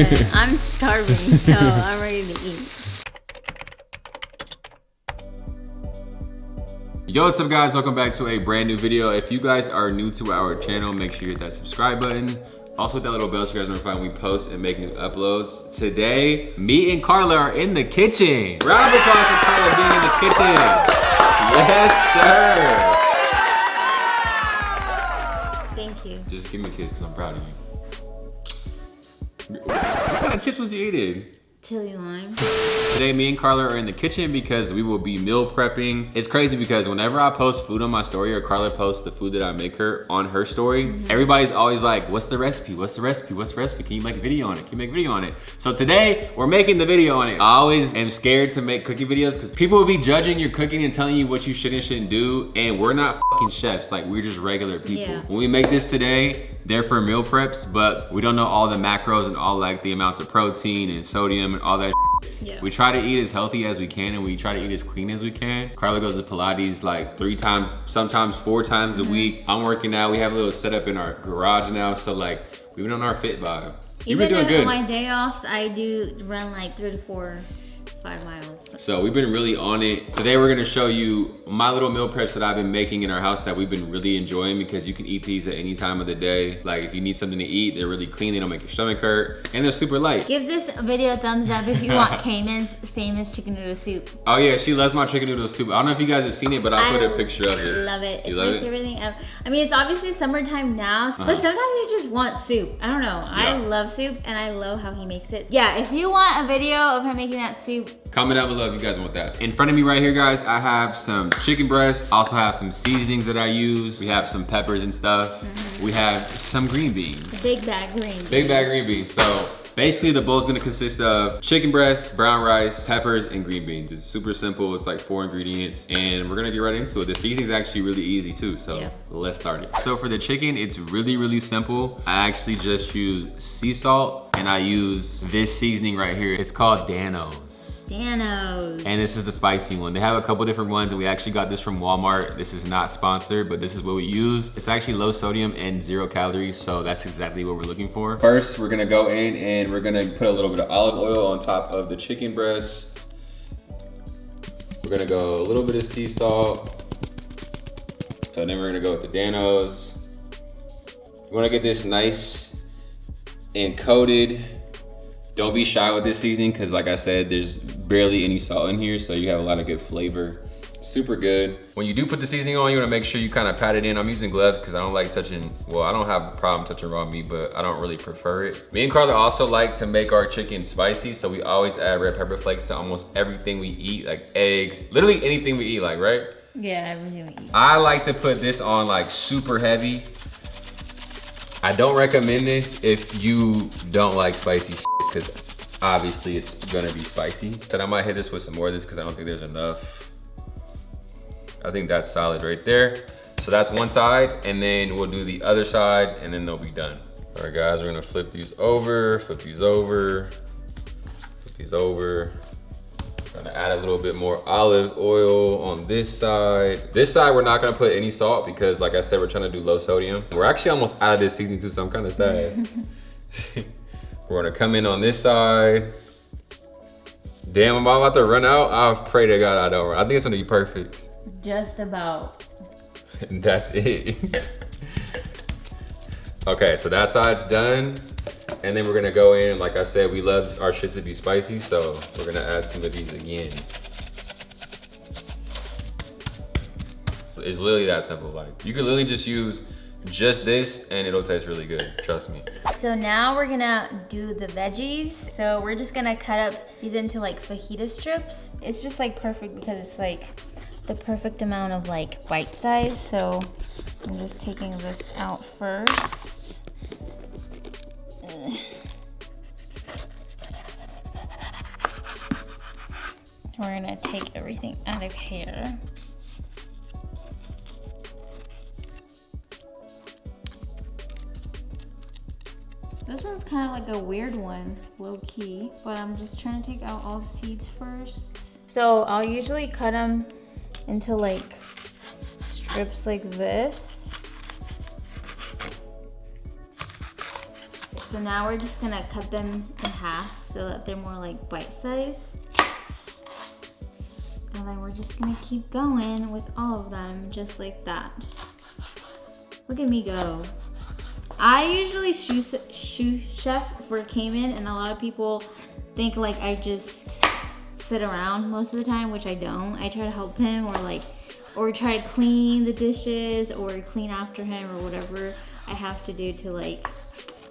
listen, I'm starving, so I'm ready to eat. Yo, what's up guys? Welcome back to a brand new video. If you guys are new to our channel, make sure you hit that subscribe button. Also hit that little bell so you guys know when we post and make new uploads. Today, me and Karla are in the kitchen. Round of applause for Karla being in the kitchen. Yes, sir. Thank you. Just give me a kiss because I'm proud of you. What kind of chips was you eating? Chili lime. Today, me and Karla are in the kitchen because we will be meal prepping. It's crazy because whenever I post food on my story or Karla posts the food that I make her on her story, everybody's always like, what's the recipe? What's the recipe? What's the recipe? Can you make a video on it? Can you make a video on it? So today, we're making the video on it. I always am scared to make cooking videos because people will be judging your cooking and telling you what you should and shouldn't do. And we're not fucking chefs. Like, we're just regular people. Yeah. When we make this today, they're for meal preps, but we don't know all the macros and all like the amounts of protein and sodium and all that shit. Yeah. We try to eat as healthy as we can and we try to eat as clean as we can. Karla goes to Pilates like 3 times, sometimes 4 times a week. I'm working out. We have a little setup in our garage now. So like, we've been on our fit vibe. You've been doing good. On my day offs, I do run like 3 to 4, 5 miles. So we've been really on it. Today we're gonna show you my little meal preps that I've been making in our house that we've been really enjoying because you can eat these at any time of the day. Like if you need something to eat, they're really clean, they don't make your stomach hurt, and they're super light. Give this video a thumbs up if you want Cayman's famous chicken noodle soup. Oh yeah, she loves my chicken noodle soup. I don't know if you guys have seen it, but I'll put a picture of it. I love it. You It's love my it? favorite thing ever. I mean, it's obviously summertime now, but sometimes you just want soup. I don't know. Yeah. I love soup and I love how he makes it. Yeah, if you want a video of him making that soup, comment down below if you guys want that. In front of me right here, guys, I have some chicken breasts. I also have some seasonings that I use. We have some peppers and stuff. We have some green beans. big bag green beans. Big bag green beans. So basically the bowl is gonna consist of chicken breasts, brown rice, peppers, and green beans. It's super simple. It's like 4 ingredients and we're gonna get right into it. The seasoning is actually really easy too, so let's start it. So for the chicken, it's really, really simple. I actually just use sea salt and I use this seasoning right here. It's called Danos. Danos. And this is the spicy one. They have a couple different ones and we actually got this from Walmart. This is not sponsored, but this is what we use. It's actually low sodium and 0 calories, so that's exactly what we're looking for. First, we're gonna go in and we're gonna put a little bit of olive oil on top of the chicken breast. We're gonna go a little bit of sea salt. So then we're gonna go with the Danos. You wanna get this nice and coated. Don't be shy with this seasoning because like I said, there's barely any salt in here, so you have a lot of good flavor. Super good. When you do put the seasoning on, you wanna make sure you kind of pat it in. I'm using gloves because I don't like touching, well, I don't have a problem touching raw meat, but I don't really prefer it. Me and Karla also like to make our chicken spicy, so we always add red pepper flakes to almost everything we eat, like eggs, literally anything we eat, like, right? Yeah, everything we eat. I like to put this on like super heavy. I don't recommend this if you don't like spicy shit, because obviously it's gonna be spicy. So I might hit this with some more of this because I don't think there's enough. I think that's solid right there. So that's one side, and then we'll do the other side, and then they'll be done. All right, guys, we're gonna flip these over, flip these over, flip these over. Gonna add a little bit more olive oil on this side. This side, we're not gonna put any salt because like I said, we're trying to do low sodium. We're actually almost out of this seasoning too, so I'm kind of sad. We're gonna come in on this side. Damn, I'm about to run out. I pray to God I don't run. I think it's gonna be perfect. Just about. And that's it. Okay, so that side's done. And then we're gonna go in, like I said, we love our shit to be spicy, so we're gonna add some of these again. It's literally that simple. Like, you can literally just use just this and it'll taste really good, trust me. So now we're gonna do the veggies. So we're just gonna cut up these into like fajita strips. It's just like perfect because it's like the perfect amount of like bite size. So I'm just taking this out first. We're gonna take everything out of here. This one's kind of like a weird one, low key, but I'm just trying to take out all the seeds first. So I'll usually cut them into like strips like this. So now we're just gonna cut them in half so that they're more like bite size. And then we're just gonna keep going with all of them just like that. Look at me go. I usually sous chef for Cayman, and a lot of people think like I just sit around most of the time, which I don't. I try to help him or try to clean the dishes or clean after him or whatever I have to do to like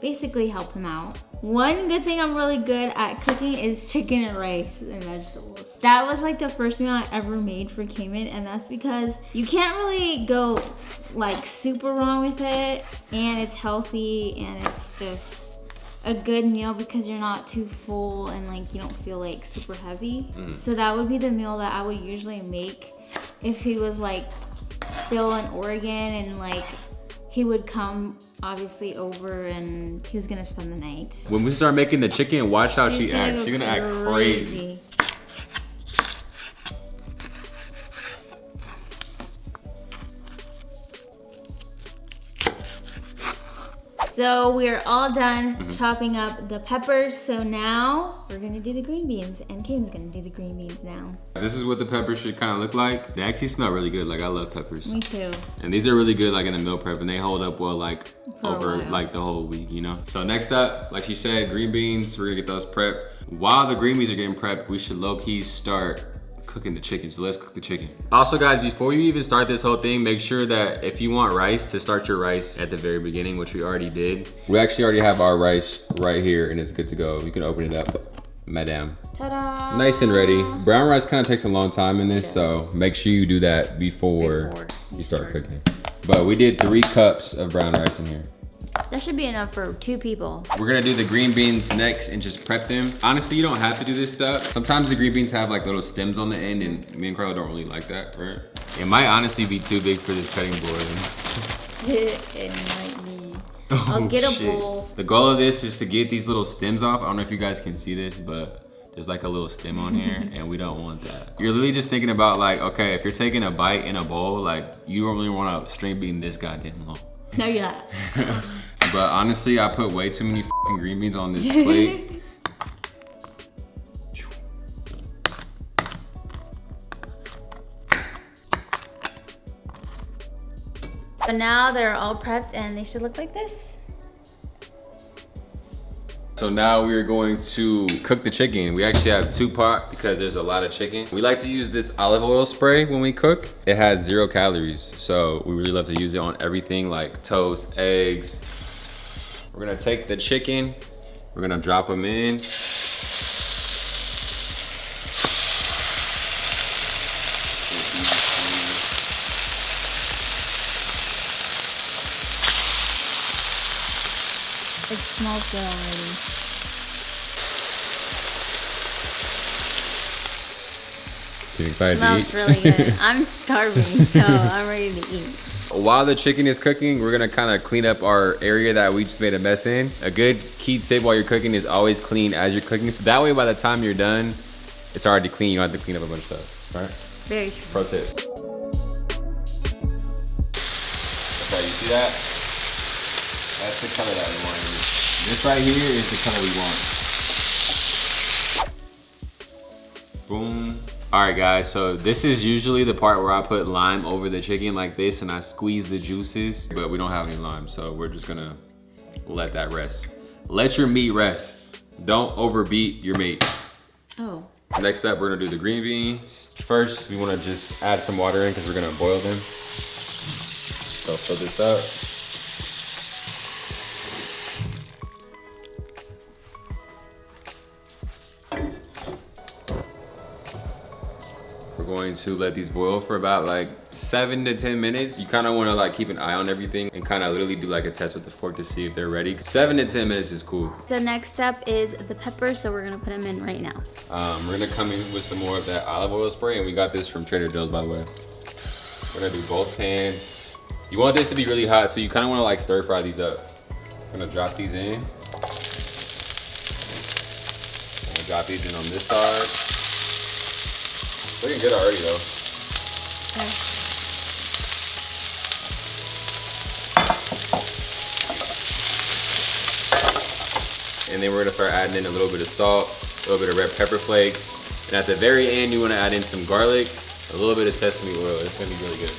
basically help him out. One good thing I'm really good at cooking is chicken and rice and vegetables. That was like the first meal I ever made for Cayman, and that's because you can't really go like super wrong with it, and it's healthy, and it's just a good meal because you're not too full and like you don't feel like super heavy. So that would be the meal that I would usually make if he was like still in Oregon, and like he would come obviously over and he was gonna spend the night. When we start making the chicken, watch how she acts. She's gonna act crazy. So we're all done chopping up the peppers. So now we're gonna do the green beans, and Cayman's gonna do the green beans now. This is what the peppers should kind of look like. They actually smell really good. Like I love peppers. Me too. And these are really good like in a meal prep, and they hold up well like over like the whole week, you know? So next up, like she said, green beans. We're gonna get those prepped. While the green beans are getting prepped, we should low-key start cooking the chicken. So let's cook the chicken. Also guys, before you even start this whole thing, make sure that if you want rice, to start your rice at the very beginning, which we already did. We actually already have our rice right here, and it's good to go. You can open it up, madam. Ta-da! Nice and ready. Brown rice kind of takes a long time in this, so make sure you do that before you start cooking. But we did 3 cups of brown rice in here. That should be enough for 2 people. We're gonna do the green beans next and just prep them. Honestly, you don't have to do this stuff. Sometimes the green beans have like little stems on the end, and me and Karla don't really like that, right? It might honestly be too big for this cutting board. It might be. I'll get a bowl. The goal of this is to get these little stems off. I don't know if you guys can see this, but there's like a little stem on here, and we don't want that. You're literally just thinking about like, okay, if you're taking a bite in a bowl, like you don't really want a string bean this goddamn long. No, you're not. But honestly, I put way too many fucking green beans on this plate. So now they're all prepped, and they should look like this. So now we are going to cook the chicken. We actually have 2 pots because there's a lot of chicken. We like to use this olive oil spray when we cook. It has 0 calories, so we really love to use it on everything like toast, eggs. We're gonna take the chicken, we're gonna drop them in. It smells good already. Getting excited Smells to eat. really good. I'm starving, so I'm ready to eat. While the chicken is cooking, we're gonna kind of clean up our area that we just made a mess in. A good key tip while you're cooking is always clean as you're cooking. So that way, by the time you're done, it's already clean. You don't have to clean up a bunch of stuff, right? Very true. Pro tip. Okay, you see that? That's the color that we want. This right here is the color we want. Boom. All right guys, so this is usually the part where I put lime over the chicken like this and I squeeze the juices, but we don't have any lime, so we're just gonna let that rest. Let your meat rest. Don't overbeat your meat. Oh. Next up, we're gonna do the green beans. First, we wanna just add some water in because we're gonna boil them. So fill this up. We're going to let these boil for about like 7 to 10 minutes. You kind of want to like keep an eye on everything and kind of literally do like a test with the fork to see if they're ready. 7 to 10 minutes is cool. So next step is the pepper, so we're gonna put them in right now. We're gonna come in with some more of that olive oil spray, and we got this from Trader Joe's, by the way. We're gonna do both pans. You want this to be really hot, so you kind of want to like stir fry these up. I'm gonna drop these in. I'm gonna drop these in on this side. Looking good already though. Okay. and then we're gonna start adding in a little bit of salt, a little bit of red pepper flakes, and at the very end, you wanna add in some garlic, a little bit of sesame oil. It's gonna be really good.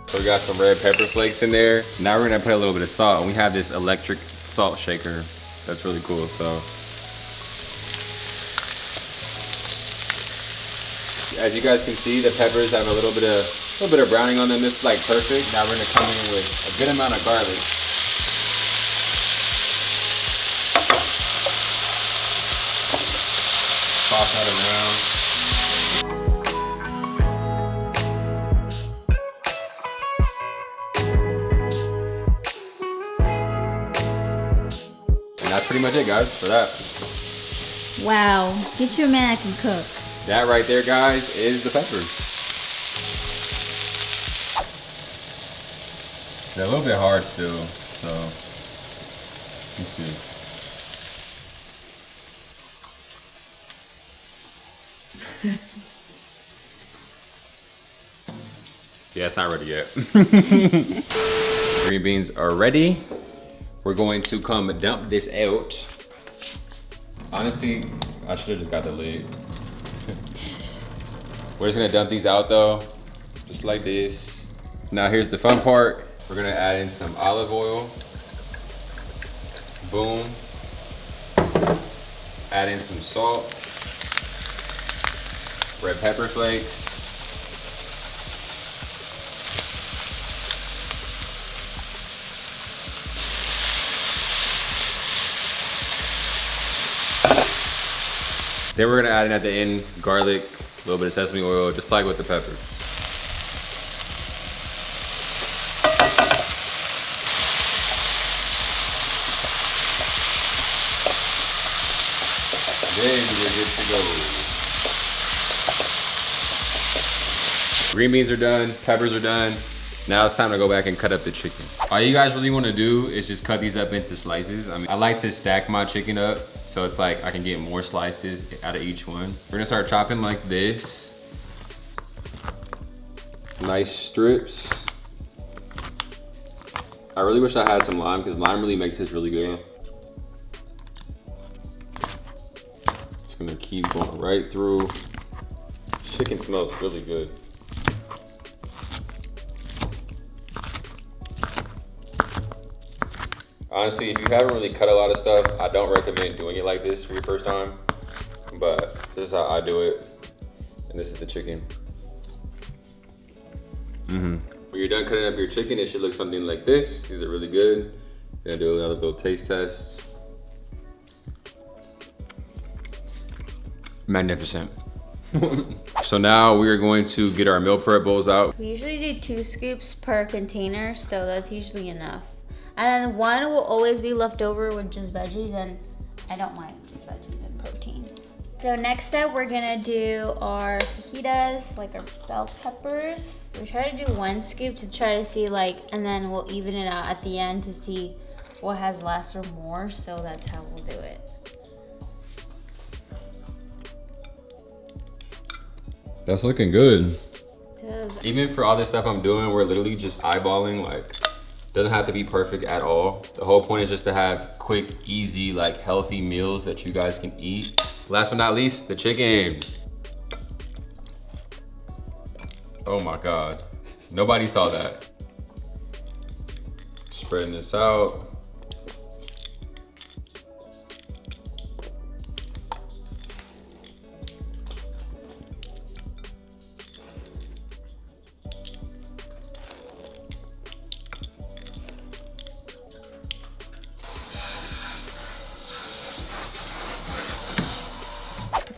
So we got some red pepper flakes in there. Now we're gonna put a little bit of salt, and we have this electric salt shaker. That's really cool, so. As you guys can see, the peppers have a little bit of browning on them. This is like perfect. Now we're gonna come in with a good amount of garlic. Toss that around. And that's pretty much it, guys, for that. Wow, get you a man that can cook. That right there, guys, is the peppers. They're a little bit hard still, so let's see. Yeah, it's not ready yet. Green beans are ready. We're going to come dump this out. Honestly, I should have just got the lid. We're just gonna dump these out though, just like this. Now here's the fun part. We're gonna add in some olive oil. Boom. Add in some salt. Red pepper flakes. Then we're gonna add in at the end garlic, a little bit of sesame oil, just like with the peppers. Then we're good to go. Green beans are done, peppers are done. Now it's time to go back and cut up the chicken. All you guys really wanna do is just cut these up into slices. I like to stack my chicken up, so it's like I can get more slices out of each one. We're gonna start chopping like this. Nice strips. I really wish I had some lime, because lime really makes this really good. Just gonna keep going right through. Chicken smells really good. Honestly, if you haven't really cut a lot of stuff, I don't recommend doing it like this for your first time. But this is how I do it. And this is the chicken. When you're done cutting up your chicken, it should look something like this. These are really good. Gonna do another little taste test. Magnificent. So now we are going to get our meal prep bowls out. We usually do 2 scoops per container, so that's usually enough. And then 1 will always be left over with just veggies, and I don't mind just veggies and protein. So next up, we're gonna do our fajitas, like our bell peppers. We try to do 1 scoop to try to see and then we'll even it out at the end to see what has less or more. So that's how we'll do it. That's looking good. Even for all this stuff I'm doing, we're literally just eyeballing, doesn't have to be perfect at all. The whole point is just to have quick, easy, healthy meals that you guys can eat. Last but not least, the chicken. Oh my God. Nobody saw that. Spreading this out.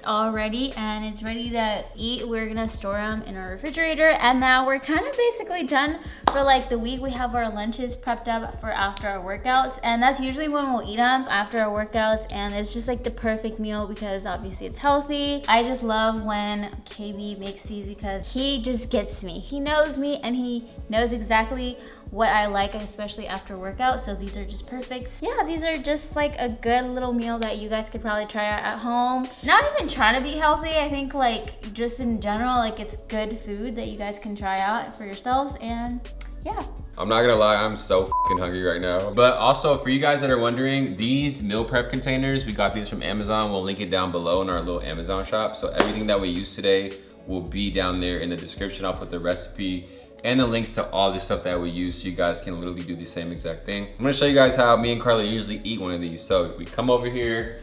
It's all ready and it's ready to eat. We're gonna store them in our refrigerator, and now we're kind of basically done for like the week. We have our lunches prepped up for after our workouts, and that's usually when we'll eat them, after our workouts, and it's just like the perfect meal because obviously it's healthy. I just love when KB makes these because he just gets me. He knows me and he knows exactly what I like, especially after workout. So these are just perfect. Yeah, these are just like a good little meal that you guys could probably try out at home. Not even trying to be healthy. I think like just in general, like it's good food that you guys can try out for yourselves, and yeah. I'm not gonna lie, I'm so fucking hungry right now. But also for you guys that are wondering, these meal prep containers, we got these from Amazon. We'll link it down below in our little Amazon shop. So everything that we use today will be down there in the description. I'll put the recipe and the links to all the stuff that we use so you guys can literally do the same exact thing. I'm gonna show you guys how me and Karla usually eat one of these. So we come over here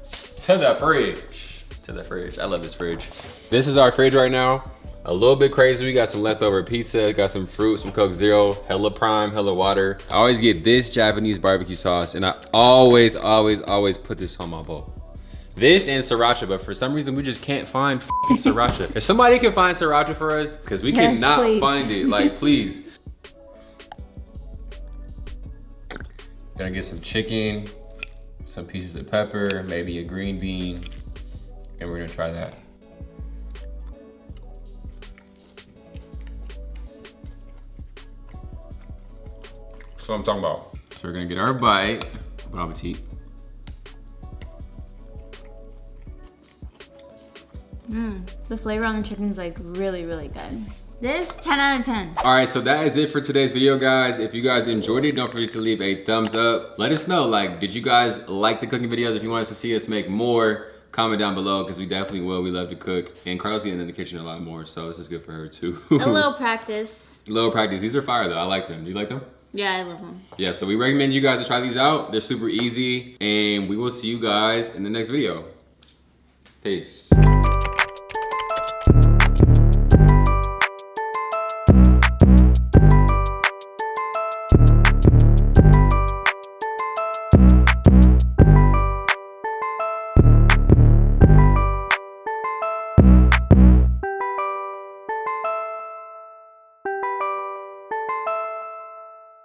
to the fridge. I love this fridge. This is our fridge right now. A little bit crazy. We got some leftover pizza, got some fruit, some Coke Zero, hella prime, hella water. I always get this Japanese barbecue sauce, and I always put this on my bowl. This and sriracha, but for some reason we just can't find sriracha. If somebody can find sriracha for us, because we cannot find it, like please. Gonna get some chicken, some pieces of pepper, maybe a green bean, and we're gonna try that. That's what I'm talking about. So we're gonna get our bite. Bon appetit. The flavor on the chicken is like really good. This 10 out of 10. All right, so that is it for today's video, guys. If you guys enjoyed it, don't forget to leave a thumbs up. Let us know, like, did you guys like the cooking videos? If you want us to see us make more, comment down below, because we definitely will. We love to cook, and Karla's getting in the kitchen a lot more, so this is good for her too. A little practice. A little practice. These are fire though. I like them. Do you like them? Yeah, I love them. Yeah, so we recommend you guys to try these out. They're super easy, and we will see you guys in the next video. Peace.